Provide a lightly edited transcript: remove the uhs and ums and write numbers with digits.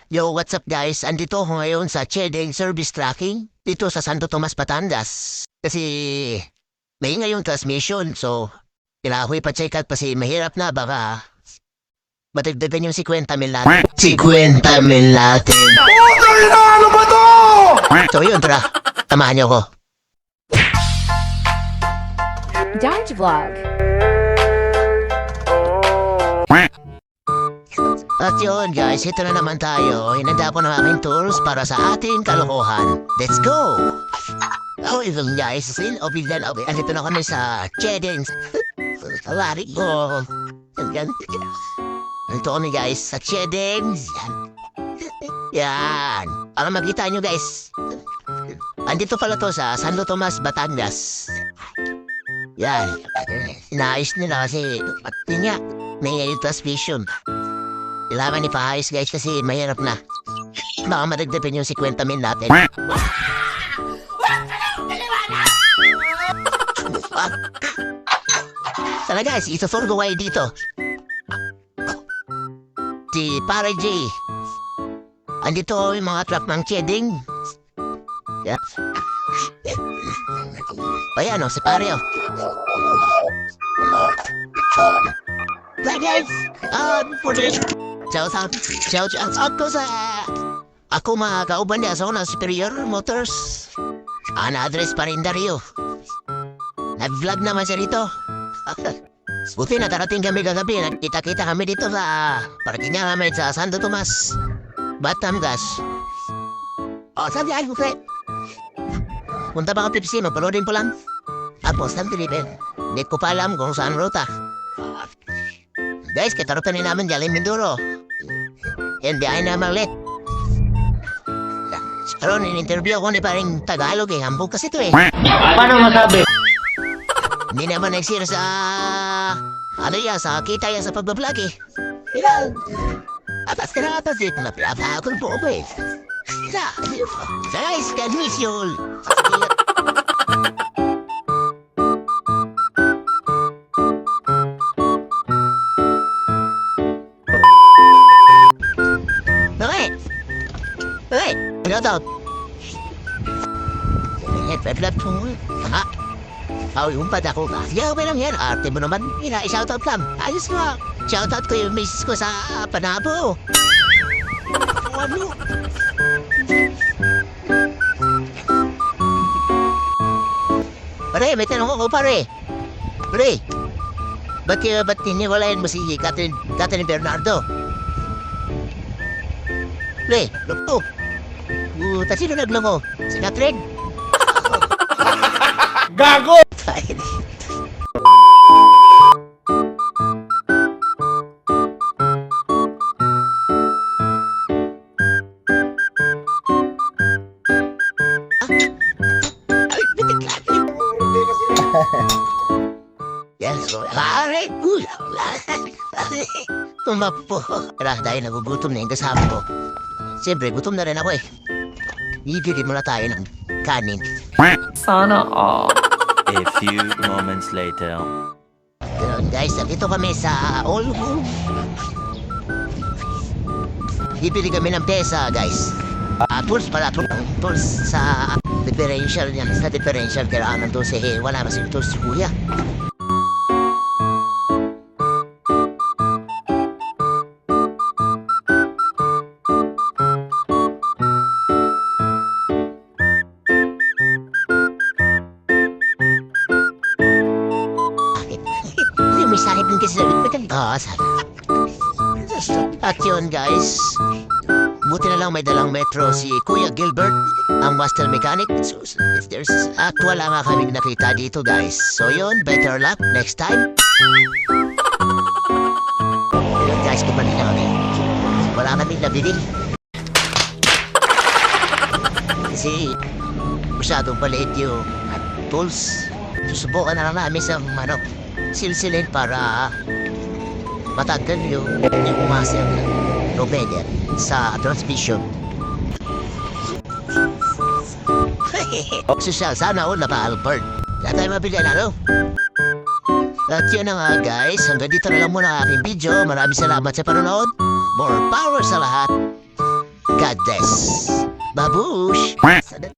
Yo, what's up guys? Andito ako ngayon sa Chedeng Service Tracking dito sa Santo Tomas, Batangas. Kasi may ngayong transmission, so kailangan ko ipacheck out kasi mahirap na baka matagdagan yung 50,000 natin. 50,000 natin! Putang ina! Ano ba to? So yun, tara, samahan niyo ako. Dodge Vlog. At yun guys, ito na naman tayo. Hinanda ko ng aking tools para sa ating kalokohan. Let's go! Oh, even guys, obilan. Andito na kami sa Chedeng. Alari ko. Yan. Andito kami guys sa Chedeng. Yan. Para makita nyo guys. Andito pala to sa Santo Tomas, Batangas. Yan. Inaayos nila kasi yun nga, may transmission. Kailangan ipaayos guys kasi mahirap na. Baka madagdagan yung 50,000 natin. Sana guys, ito-tour ko kayo dito. Si Pare J. Andito yung mga truck ng Chedeng. Yeah. Ayan o, si Pare o. Hi guys! Shout out ko sa ako mga kauban niya sa unang Superior Motors. Address pa rin Dario. Nag-vlog naman siya rito. Buti na darating kami kagabi. Nagkita-kita kami dito sa parking niya namin sa Santo Tomas, Batangas. O, sabi ay, Fred. Punta ba ka Pepsi? Magpaloadin po lang. Tapos, nag-deliver. Hindi ko pa alam kung saan ruta. Guys, katarutan namin galing Mindoro. And behind naman ulit. Pero in-interview ko ni paring Tagalog eh. Hambog kasi ito eh. Paano masabi? Hindi naman nagsira sa... Ano yan, sa kita yan sa pagbablog eh. Kaya... Atas ka na atas eh. Napapakol po ko eh. So guys, God miss you all. Okay, shout out. Head left po. Ha? Umpad ako. Sige, okay lang yan. Arte mo naman. Shout out lang. Ayos nga. Shout out ko yung misis ko sa Panabo. Ano? Pare, may tanong ako, pare. Pare, ba't hiniwalayan mo si Catherine Bernardo? Pare, lukto. Sino nagloko? Si Catherine? Gago! Yes, pare. Tumapo. Kaya dahil nagugutom na yung kasama ko. Siyempre, gutom na rin ako eh. Bibili muna tayo ng kanin. Sana all. A few moments later. Pero guys, nandito kami sa All Home. Bibili kami ng pesa, guys. Tools pala. Tools sa differential yan. Sa differential, kailangan ng tools eh. Wala masing tools si kuya. May sahib din kasi sa likod. Sabi. At yun guys, buti na lang may dalang metro si Kuya Gilbert, ang master mechanic. So, at wala nga kaming nakita dito guys. So yun, better luck next time. Yun guys, kumali na kami. Wala kaming nabili. Kasi masyadong paliit yung tools. Susubukan na lang namin sa silsilin para matanggal yung umasang propeller sa transmission. Social, sana all napa-Albert. Lahat tayo mabili na, no? At yun na nga guys, hanggang dito na lang muna ang aking video. Maraming salamat sa panonood. More power sa lahat. God bless. Babush!